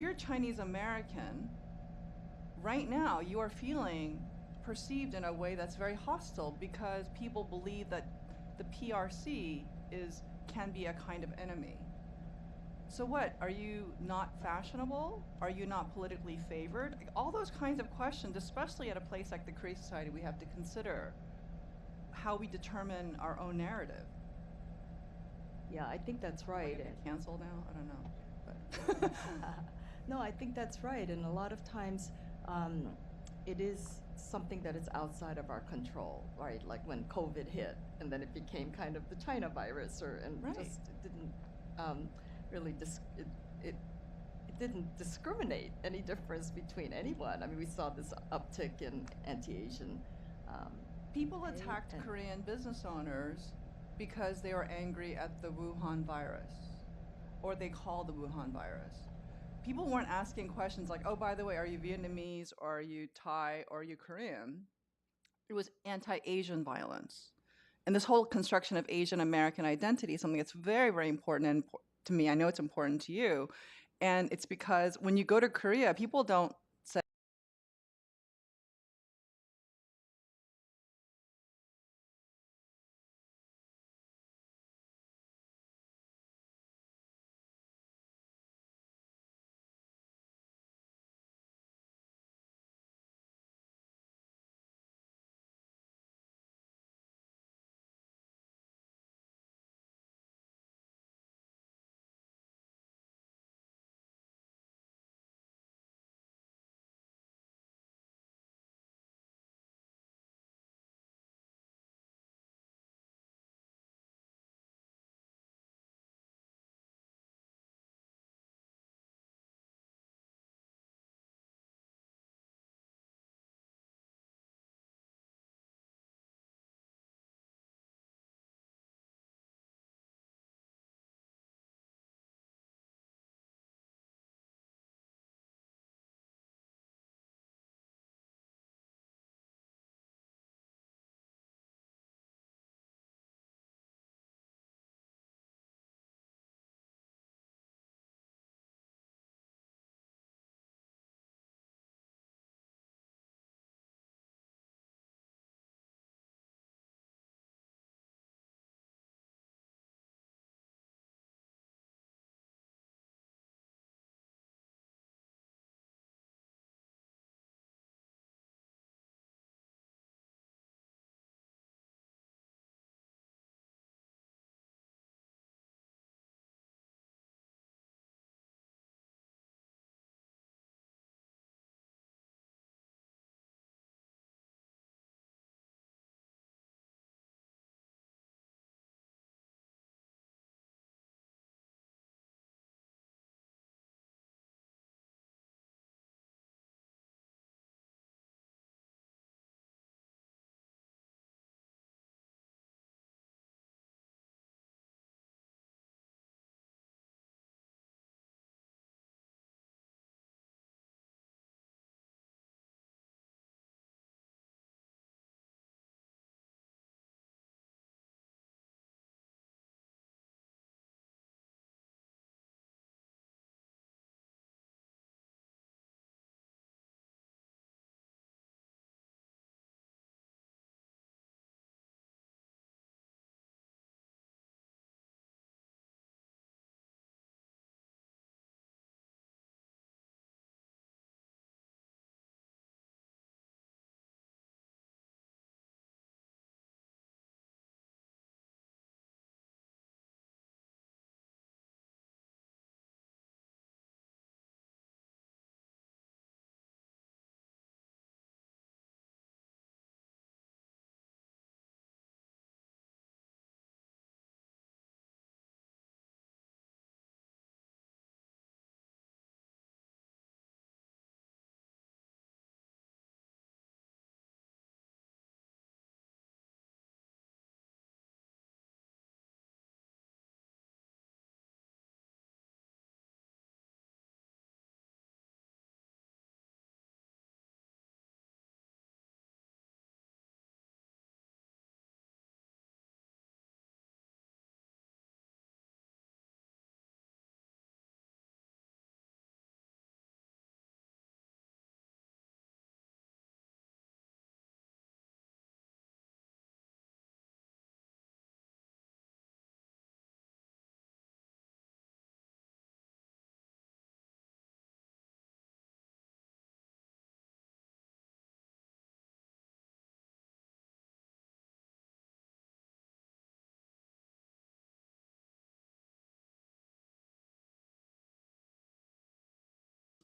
you're Chinese American, right now you are feeling perceived in a way that's very hostile because people believe that the PRC is can be a kind of enemy. So what? Are you not fashionable? Are you not politically favored? Like, all those kinds of questions, especially at a place like the Korea Society, we have to consider how we determine our own narrative. Yeah, I think that's Am I right. gonna get canceled now? I don't know. But No, I think that's right. And a lot of times, um, it is something that is outside of our control, right? Like when COVID hit, and then it became kind of the China virus, and right. just it didn't um, really it it didn't discriminate any difference between anyone. I mean, we saw this uptick in anti-Asian um, People hate, attacked and Korean business owners because they were angry at the Wuhan virus, or they called the Wuhan virus. People weren't asking questions like, oh, by the way, are you Vietnamese, or are you Thai, or are you Korean? It was anti Asian violence. And this whole construction of Asian American identity is something that's very, very important and to me. I know it's important to you. And it's because when you go to Korea, people don't say,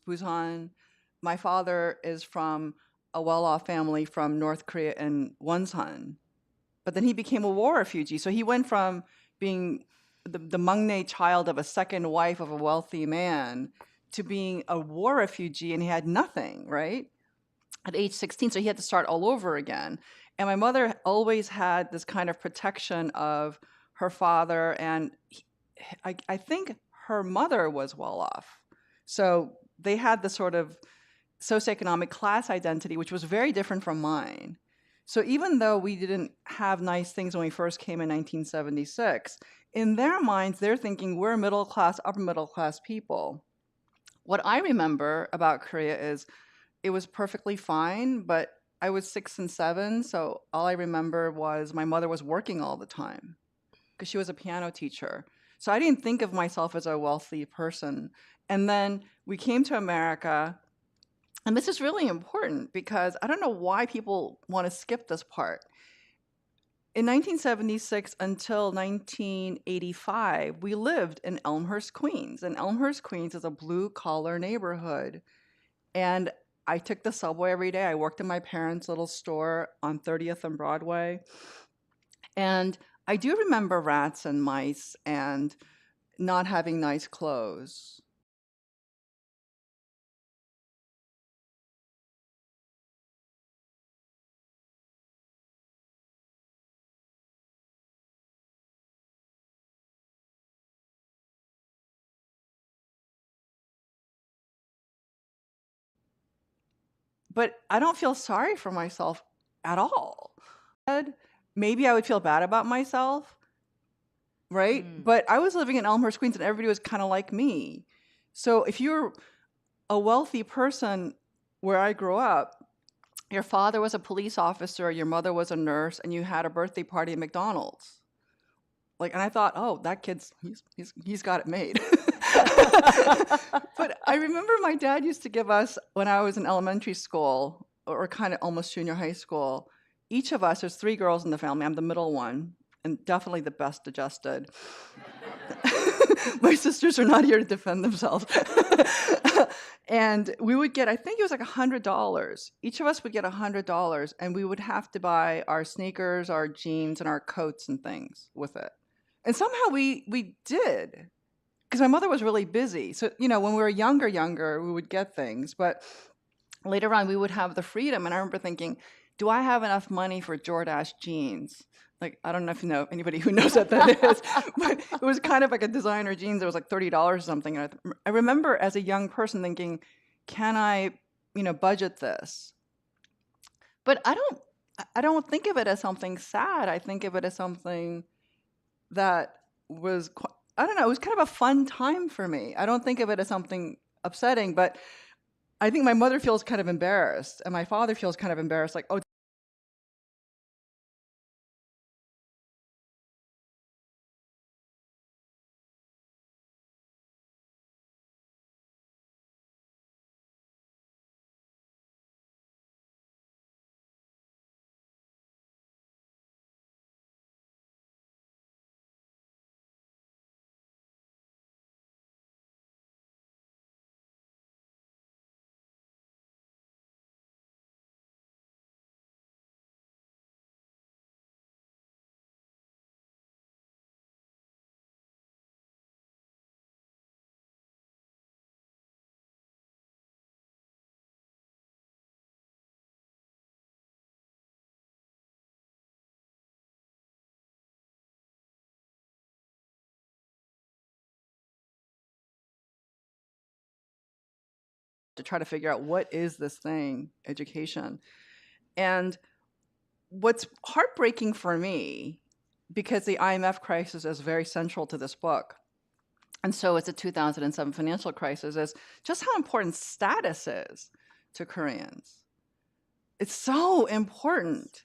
Busan. My father is from a well-off family from North Korea in Wonsan. But then he became a war refugee. So he went from being the maknae child of a second wife of a wealthy man to being a war refugee, and he had nothing, right? At age 16, so he had to start all over again. And my mother always had this kind of protection of her father, and I think her mother was well off. So they had this sort of socioeconomic class identity, which was very different from mine. So even though we didn't have nice things when we first came in 1976, in their minds, they're thinking we're middle class, upper middle class people. What I remember about Korea is it was perfectly fine, but I was 6 and 7, so all I remember was my mother was working all the time because she was a piano teacher. So I didn't think of myself as a wealthy person. And then we came to America, and this is really important because I don't know why people want to skip this part. In 1976 until 1985, we lived in Elmhurst, Queens. And Elmhurst, Queens is a blue-collar neighborhood. And I took the subway every day. I worked in my parents' little store on 30th and Broadway. And I do remember rats and mice and not having nice clothes. But I don't feel sorry for myself at all. Maybe I would feel bad about myself, right? But I was living in Elmhurst, Queens, and everybody was kind of like me. So if you're a wealthy person where I grew up, your father was a police officer, your mother was a nurse, and you had a birthday party at McDonald's. Like, and I thought, oh, that kid's he's got it made. But I remember my dad used to give us, when I was in elementary school, or kind of almost junior high school, each of us, there's 3 girls in the family, I'm the middle one, and definitely the best adjusted. My sisters are not here to defend themselves. And we would get, I think it was like $100. Each of us would get $100, and we would have to buy our sneakers, our jeans, and our coats and things with it. And somehow we did, because my mother was really busy. So, you know, when we were younger, we would get things. But later on, we would have the freedom. And I remember thinking, do I have enough money for Jordache jeans? Like, I don't know if you know anybody who knows what that is, but it was kind of like a designer jeans. It was like $30 or something. And I remember as a young person thinking, can I, budget this? But I don't think of it as something sad. I think of it as something that was, I don't know, it was kind of a fun time for me. I don't think of it as something upsetting, but I think my mother feels kind of embarrassed, and my father feels kind of embarrassed, like, oh, to try to figure out what is this thing, education. And what's heartbreaking for me, because the IMF crisis is very central to this book, and so it's a 2007 financial crisis, is just how important status is to Koreans. It's so important.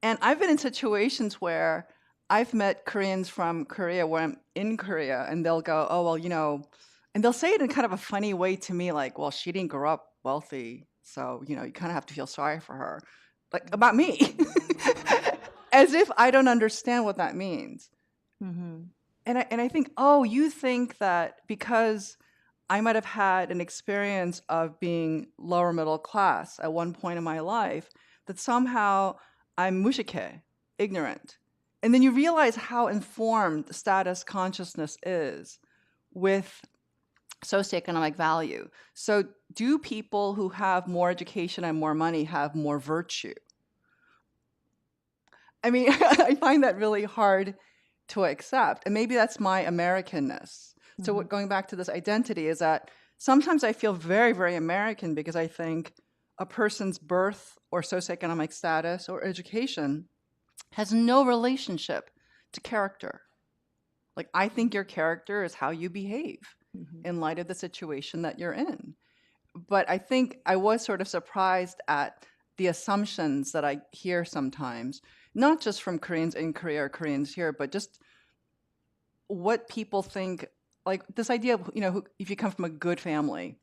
And I've been in situations where I've met Koreans from Korea when I'm in Korea, and they'll go, oh, well, and they'll say it in kind of a funny way to me, like, well, she didn't grow up wealthy, so, you kind of have to feel sorry for her. Like, about me. As if I don't understand what that means. Mm-hmm. And I think, oh, you think that because I might have had an experience of being lower middle class at one point in my life that somehow I'm mushike, ignorant. And then you realize how informed status consciousness is with socioeconomic value. So, do people who have more education and more money have more virtue? I mean, I find that really hard to accept. And maybe that's my Americanness. So, what, going back to this identity, is that sometimes I feel very, very American because I think a person's birth or socioeconomic status or education has no relationship to character. Like, I think your character is how you behave in light of the situation that you're in. But I think I was sort of surprised at the assumptions that I hear sometimes, not just from Koreans in Korea or Koreans here, but just what people think, like this idea of, if you come from a good family,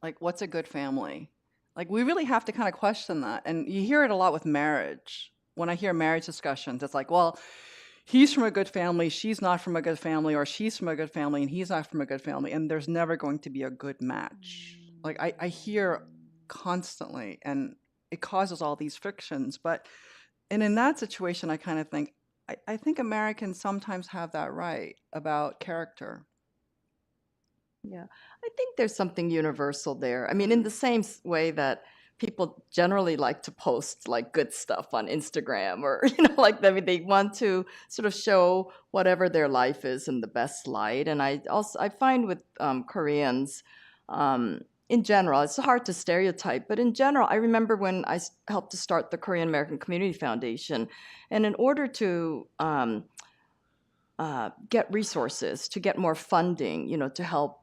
like what's a good family? Like we really have to kind of question that. And you hear it a lot with marriage. When I hear marriage discussions, it's like, well, he's from a good family, she's not from a good family, or she's from a good family and he's not from a good family, and there's never going to be a good match. Like I hear constantly, and it causes all these frictions. And in that situation, I kind of think, I think Americans sometimes have that right about character. Yeah, I think there's something universal there. I mean, in the same way that people generally like to post like good stuff on Instagram, or like they want to sort of show whatever their life is in the best light. And I find with Koreans, in general, it's hard to stereotype, but in general, I remember when I helped to start the Korean American Community Foundation, and in order to get resources, to get more funding, to help,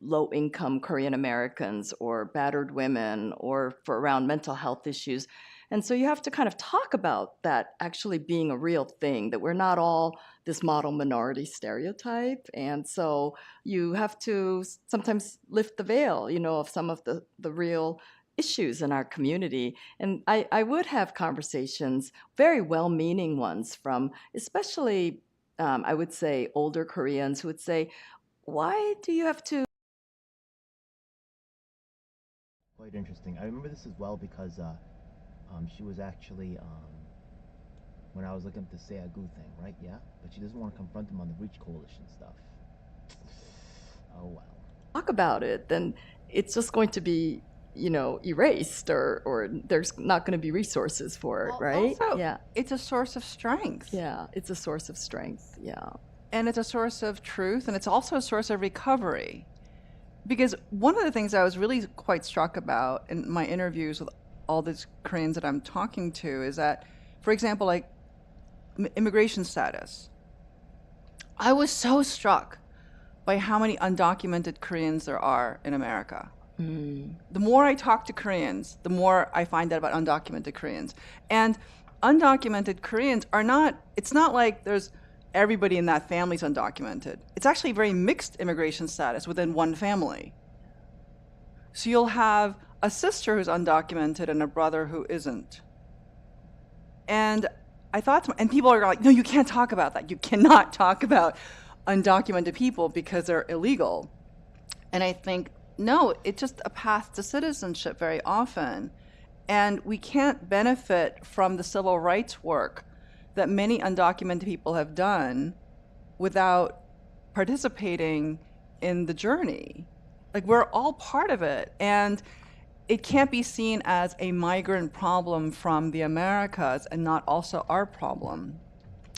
low-income Korean Americans or battered women, or for around mental health issues. And so you have to kind of talk about that actually being a real thing, that we're not all this model minority stereotype. And so you have to sometimes lift the veil, of some of the real issues in our community. And I would have conversations, very well-meaning ones, from especially, I would say, older Koreans who would say, why do you have to? Quite interesting. I remember this as well because she was actually when I was looking up the Seagu thing, right? Yeah, but she doesn't want to confront him on the Reach Coalition stuff. Oh well. Talk about it, then it's just going to be, erased, or there's not going to be resources for it, right? Also, Yeah. it's a source of strength. Yeah, it's a source of strength. Yeah. And it's a source of truth, and it's also a source of recovery. Because one of the things I was really quite struck about in my interviews with all these Koreans that I'm talking to is that, for example, like immigration status. I was so struck by how many undocumented Koreans there are in America. The more I talk to Koreans, the more I find out about undocumented Koreans. And undocumented Koreans are not, it's not like there's everybody in that family's undocumented. It's actually very mixed immigration status within one family. So you'll have a sister who's undocumented and a brother who isn't. And I thought, and people are like, no, you can't talk about that. You cannot talk about undocumented people because they're illegal. And I think, no, it's just a path to citizenship very often. And we can't benefit from the civil rights work that many undocumented people have done without participating in the journey. Like, we're all part of it. And it can't be seen as a migrant problem from the Americas and not also our problem.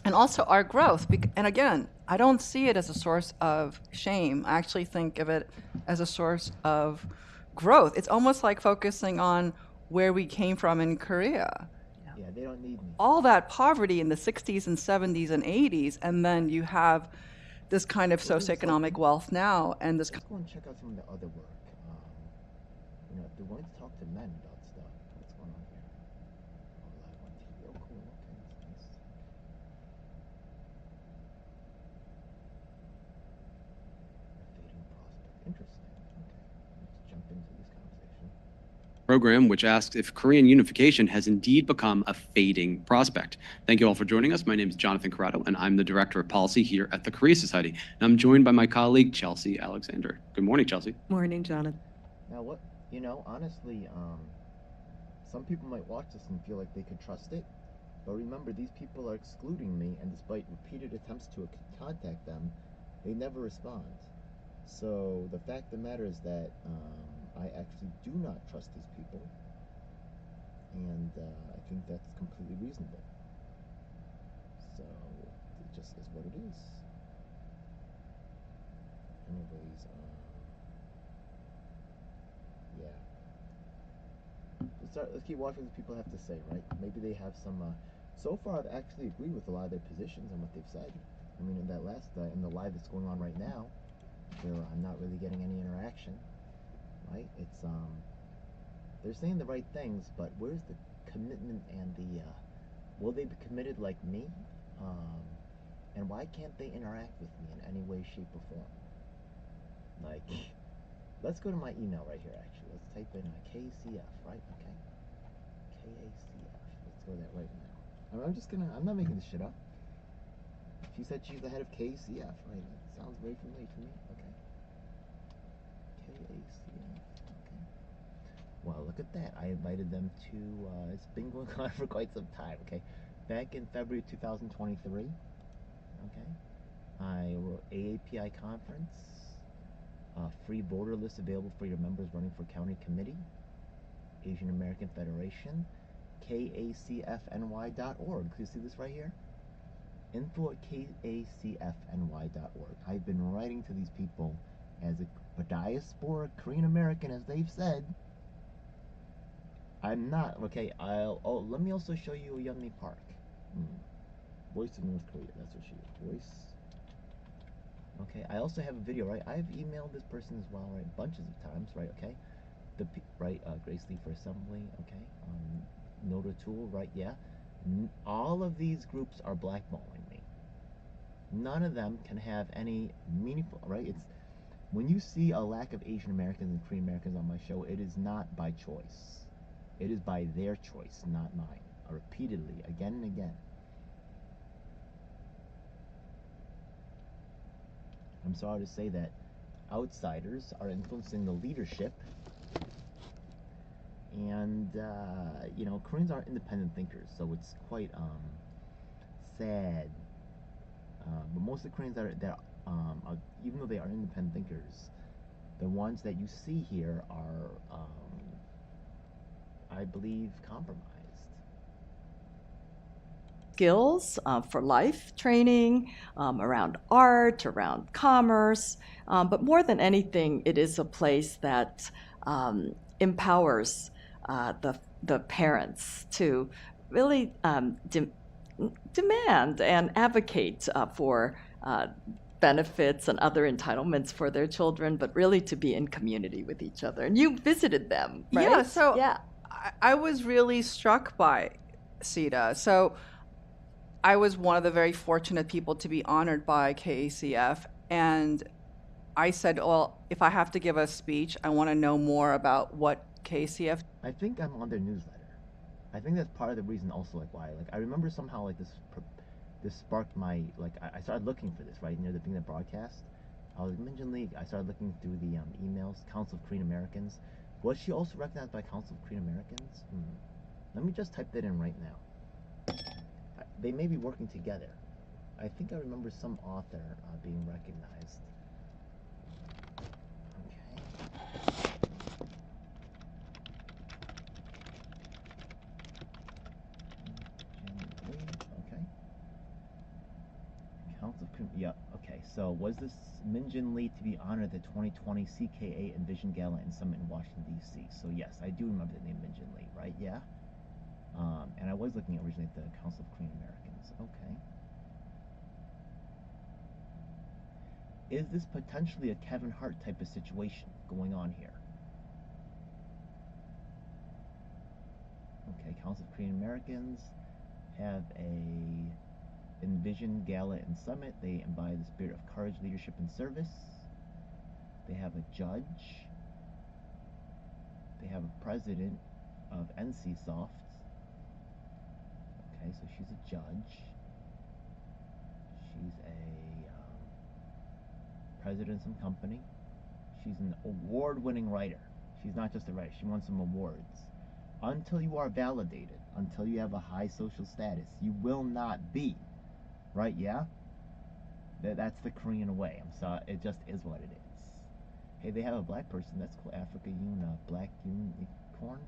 And also our growth. And again, I don't see it as a source of shame. I actually think of it as a source of growth. It's almost like focusing on where we came from in Korea. Yeah, they don't need me. All that poverty in the 60s and 70s and 80s, and then you have this kind of socioeconomic wealth now, and this. Let's go and check out some of the other work. If they're willing to talk to men about stuff, what's going on here? Oh, live on TV. Oh, cool. Okay, that's nice. A fading prospect. Interesting. Okay, let's jump into this conversation. program which asks if Korean unification has indeed become a fading prospect. Thank you all for joining us. My name is Jonathan Corrado, and I'm the Director of Policy here at the Korea Society. And I'm joined by my colleague, Chelsea Alexander. Good morning, Chelsea. Morning, Jonathan. Now, what, honestly, some people might watch this and feel like they could trust it, but remember, these people are excluding me, and despite repeated attempts to contact them, they never respond. So the fact of the matter is that I actually do not trust these people, and I think that's completely reasonable. So it just is what it is. Anyways, yeah. Let's keep watching what people have to say, right? Maybe they have some. So far, I've actually agreed with a lot of their positions and what they've said. I mean, in that last, in the live that's going on right now, I'm not really getting any interaction, right? It's they're saying the right things, but where's the commitment and the will they be committed like me? And why can't they interact with me in any way, shape, or form? Like, let's go to my email right here. Actually, let's type in KCF, right? Okay, KACF. Let's go that right now. I'm not making this shit up. She said she's the head of KCF, right? That sounds very familiar to me. Okay. KACF. Okay. Well, look at that. I invited them to, it's been going on for quite some time, okay? Back in February 2023, okay? I wrote AAPI conference, free voter list available for your members running for county committee, Asian American Federation, KACFNY.org. You see this right here? Info at KACFNY.org. I've been writing to these people as a diaspora Korean American, as they've said. I'm not, okay, let me also show you Yeonmi Park. Voice of North Korea, that's what she is. Voice. Okay, I also have a video, right? I've emailed this person as well, right? Bunches of times, right? Okay. Grace Lee for Assembly, okay. Noda Tool, right? Yeah. All of these groups are blackballing me. None of them can have any meaningful, right? It's when you see a lack of Asian Americans and Korean Americans on my show, it is not by choice. It is by their choice, not mine. Repeatedly, again and again. I'm sorry to say that outsiders are influencing the leadership, and Koreans are independent thinkers, so it's quite sad. But most of the Koreans that even though they are independent thinkers, the ones that you see here are, I believe, compromised. Skills for life training, around art, around commerce, but more than anything, it is a place that empowers the parents to really demand and advocate for benefits and other entitlements for their children, but really to be in community with each other. And you visited them, right? Yeah, so yeah. I was really struck by CETA. So I was one of the very fortunate people to be honored by KACF, and I said, well, if I have to give a speech, I want to know more about what KACF. I think I'm on their newsletter. I think that's part of the reason also, like, why. Like, I remember somehow, like, this sparked my, like, I started looking for this, right, near the beginning of the broadcast. I was Minjin Lee. I started looking through the emails, Council of Korean Americans. Was she also recognized by Council of Korean Americans? Let me just type that in right now. They may be working together. I think I remember some author being recognized. Okay. Council of Korean, yeah, okay. So was this Minjin Lee to be honored at the 2020 CKA Envision Gala and Summit in Washington, D.C.? So yes, I do remember the name Minjin Lee, right? Yeah. And I was looking originally at the Council of Korean Americans. Okay. Is this potentially a Kevin Hart type of situation going on here? Okay, Council of Korean Americans have a Envision Gala and Summit. They embody the spirit of courage, leadership, and service. They have a judge. They have a president of NCSoft. Okay, so she's a judge. She's a president of some company. She's an award-winning writer. She's not just a writer. She won some awards. Until you are validated, until you have a high social status, you will not be. Right? Yeah? That's the Korean way. I'm sorry. It just is what it is. Hey, they have a black person. That's cool. Africa black unicorn.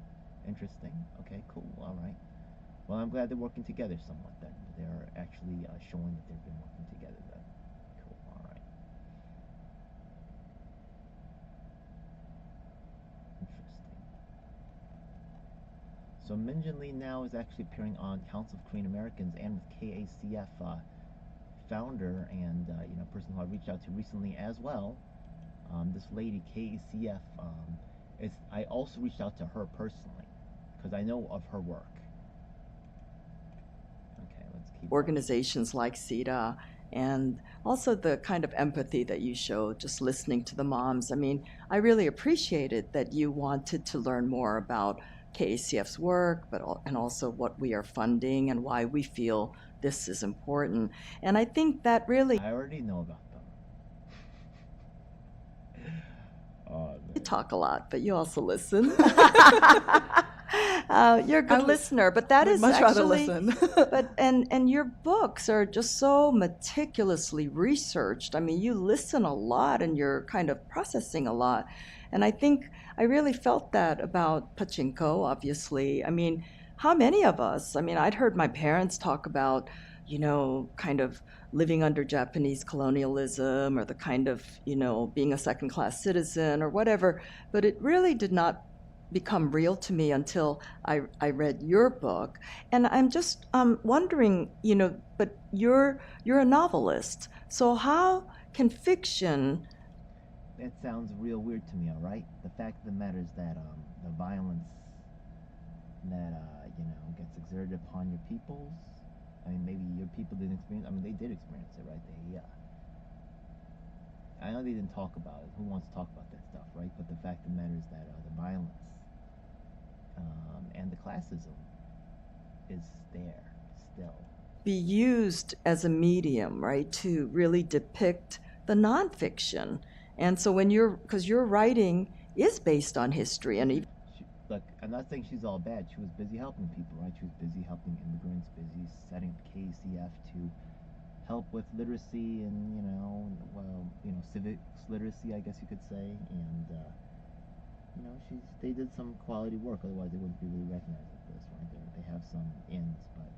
Interesting. Okay, cool. All right. Well, I'm glad they're working together somewhat then. They're actually showing that they've been working together then. Cool. All right. Interesting. So Min Jin Lee now is actually appearing on Council of Korean Americans and with KACF founder and person who I reached out to recently as well. This lady KACF. I also reached out to her personally because I know of her work. Okay, let's keep Organizations like CETA, and also the kind of empathy that you showed just listening to the moms. I mean, I really appreciated that you wanted to learn more about KACF's work, and also what we are funding and why we feel this is important. And I think that really I already know about them. Oh, you talk a lot, but you also listen. You're a good listener, but that is much rather actually listen. but and your books are just so meticulously researched. I mean, you listen a lot and you're kind of processing a lot. And I think I really felt that about Pachinko, obviously. I mean, how many of us? I mean, I'd heard my parents talk about, kind of living under Japanese colonialism or the kind of, being a second-class citizen or whatever, but it really did not become real to me until I read your book. And I'm just wondering, but you're a novelist, so how can fiction... That sounds real weird to me, all right? The fact of the matter is that the violence that, gets exerted upon your peoples, I mean, maybe your people didn't experience, I mean, they did experience it, right? I know they didn't talk about it. Who wants to talk about that stuff, right? But the fact of the matter is that the violence and the classism is there still. Be used as a medium, right, to really depict the nonfiction. And so because your writing is based on history, and Look, I'm not saying she's all bad. She was busy helping people, right? She was busy helping immigrants, busy setting up KCF to help with literacy and, civics literacy, I guess you could say. And, they did some quality work. Otherwise, they wouldn't be really recognized like this, right? They have some ends, but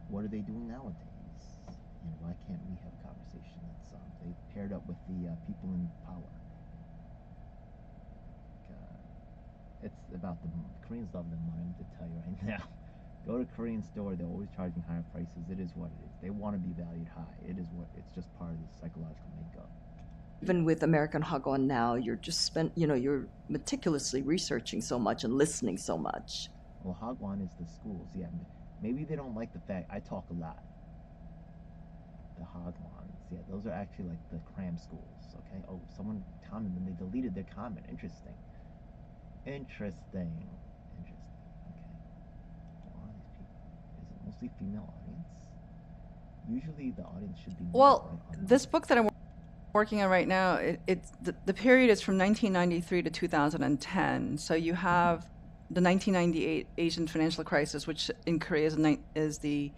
what are they doing nowadays? And why can't we have a conversation that's they paired up with the people in power? It's about the Koreans love the money. I'm to tell you right now. Go to a Korean store; they're always charging higher prices. It is what it is. They want to be valued high. It's just part of the psychological makeup. even with American Hagwon now, you're just you're meticulously researching so much and listening so much. Well, Hagwon is the schools. Yeah, maybe they don't like the fact I talk a lot. The Hagwons, yeah, those are actually like the cram schools. Okay. Oh, someone commented and they deleted their comment. Interesting. Interesting. Okay. Who are these people? Is it mostly female audience? Usually the audience should be male, Well, right? this book that I'm working on right now, it's the period is from 1993 to 2010. So you have the 1998 Asian financial crisis, which in Korea is the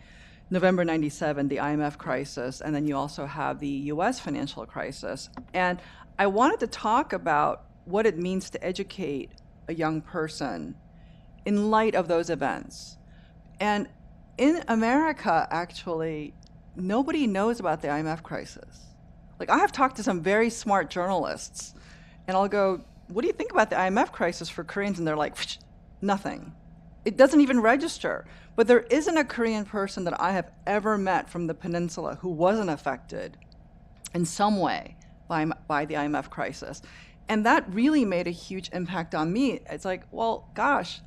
November 97, the IMF crisis, and then you also have the US financial crisis. And I wanted to talk about what it means to educate a young person in light of those events. And in America, actually, nobody knows about the IMF crisis. Like, I have talked to some very smart journalists, and I'll go, what do you think about the IMF crisis for Koreans? And they're like, nothing. It doesn't even register. But there isn't a Korean person that I have ever met from the peninsula who wasn't affected in some way by the IMF crisis. And that really made a huge impact on me. It's like, well, gosh,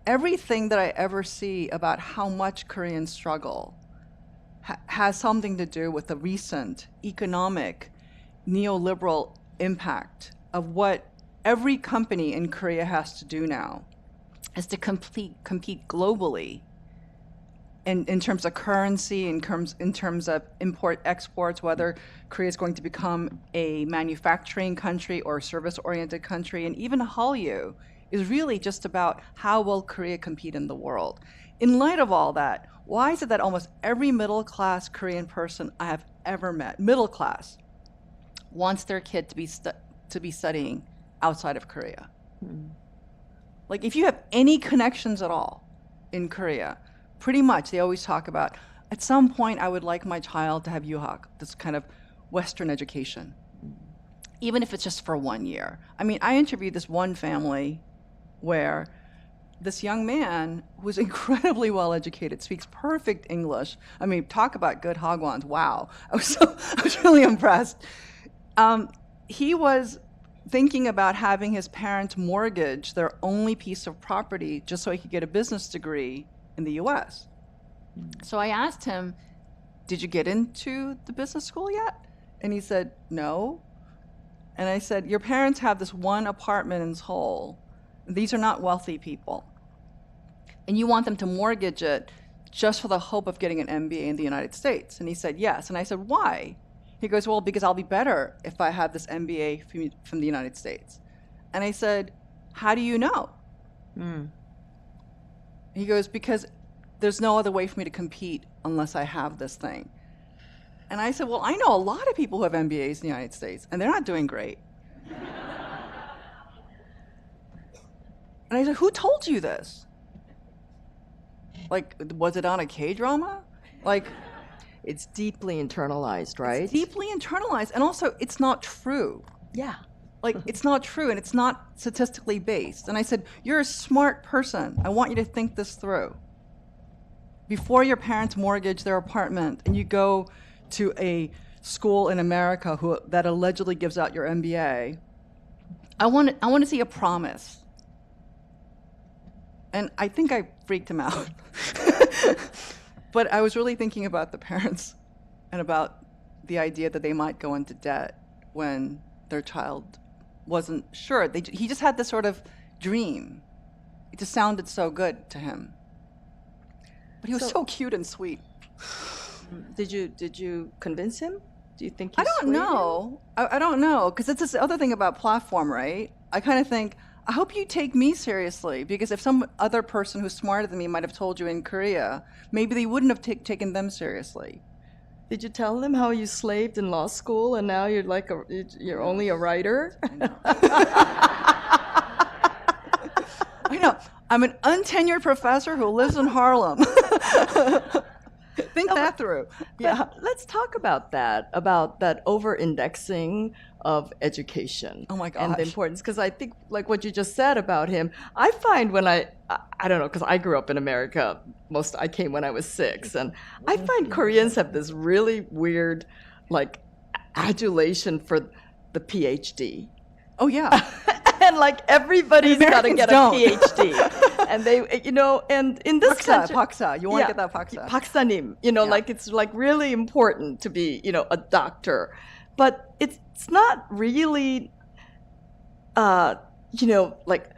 everything that I ever see about how much Koreans struggle has something to do with the recent economic neoliberal impact of what every company in Korea has to do now is to compete globally in terms of currency, in terms of import exports, whether Korea is going to become a manufacturing country or a service-oriented country, and even Hallyu is really just about how will Korea compete in the world. In light of all that, why is it that almost every middle-class Korean person I have ever met, middle class, wants their kid to be studying outside of Korea? Like, if you have any connections at all in Korea, pretty much they always talk about, at some point I would like my child to have yuhak, this kind of Western education, even if it's just for 1 year. I mean, I interviewed this one family where this young man who's incredibly well educated, speaks perfect English. I mean, talk about good Hagwons. Wow. I was really impressed. He was thinking about having his parents mortgage their only piece of property just so he could get a business degree in the US. So I asked him, did you get into the business school yet? And he said, no. And I said, your parents have this one apartment in Seoul. These are not wealthy people. And you want them to mortgage it just for the hope of getting an MBA in the United States? And he said, yes. And I said, why? He goes, well, because I'll be better if I have this MBA from the United States. And I said, how do you know? He goes, because there's no other way for me to compete unless I have this thing. And I said, well, I know a lot of people who have MBAs in the United States, and they're not doing great. And I said, who told you this? Like, was it on a K-drama? Like, It's deeply internalized, right? it's deeply internalized, and also it's not true. Yeah. Like, it's not true, and it's not statistically based. And I said, you're a smart person. I want you to think this through. Before your parents mortgage their apartment and you go to a school in America that allegedly gives out your MBA, I want to see a promise. And I think I freaked him out. But I was really thinking about the parents and about the idea that they might go into debt when their child wasn't sure. He just had this sort of dream. It just sounded so good to him. But he was so cute and sweet. Did you convince him? Do you think I you don't swayed him? know. I don't know, because it's this other thing about platform, right? I kind of think, I hope you take me seriously, because if some other person who's smarter than me might have told you in Korea, maybe they wouldn't have taken them seriously. Did you tell them how you slaved in law school and now you're like you're only a writer? I know. I know. I'm an untenured professor who lives in Harlem. Think that through. Yeah. But let's talk about that over-indexing of education. Oh my And the gosh. importance, because I think, like what you just said about him, I find when I don't know, because I grew up in America, I came when I was 6, and I find Koreans have this really weird, like, adulation for the PhD. Oh, yeah. And like everybody's got to Americans get a don't. PhD, and they, and in this country, Paksa. You want to get that Paksa. Paksanim, Yeah. like it's like really important to be, a doctor, but it's not really, like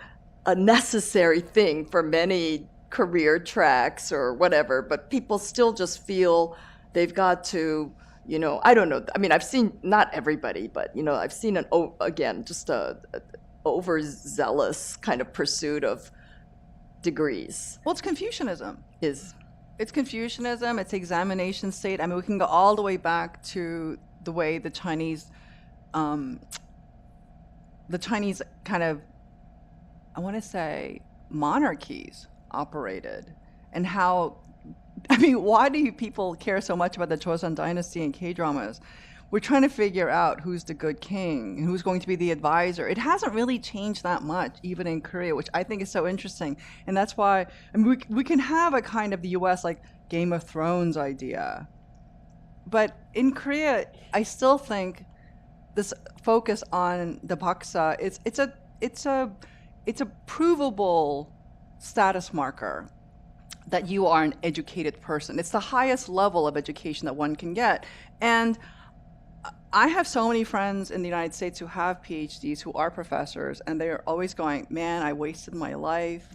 a necessary thing for many career tracks or whatever. But people still just feel they've got to, I don't know. I mean, I've seen, not everybody, but I've seen just a overzealous kind of pursuit of degrees. Well, it's Confucianism. Is It's Confucianism, it's the examination state. I mean, we can go all the way back to the way the Chinese kind of, I want to say, monarchies operated, and how, I mean, why do people care so much about the Joseon dynasty and K-dramas? We're trying to figure out who's the good king and who's going to be the advisor. It hasn't really changed that much, even in Korea, which I think is so interesting. And that's why, I mean, we can have a kind of the US like Game of Thrones idea. But in Korea, I still think this focus on the paksa, it's a provable status marker that you are an educated person. It's the highest level of education that one can get. And I have so many friends in the United States who have PhDs, who are professors, and they're always going, man, I wasted my life.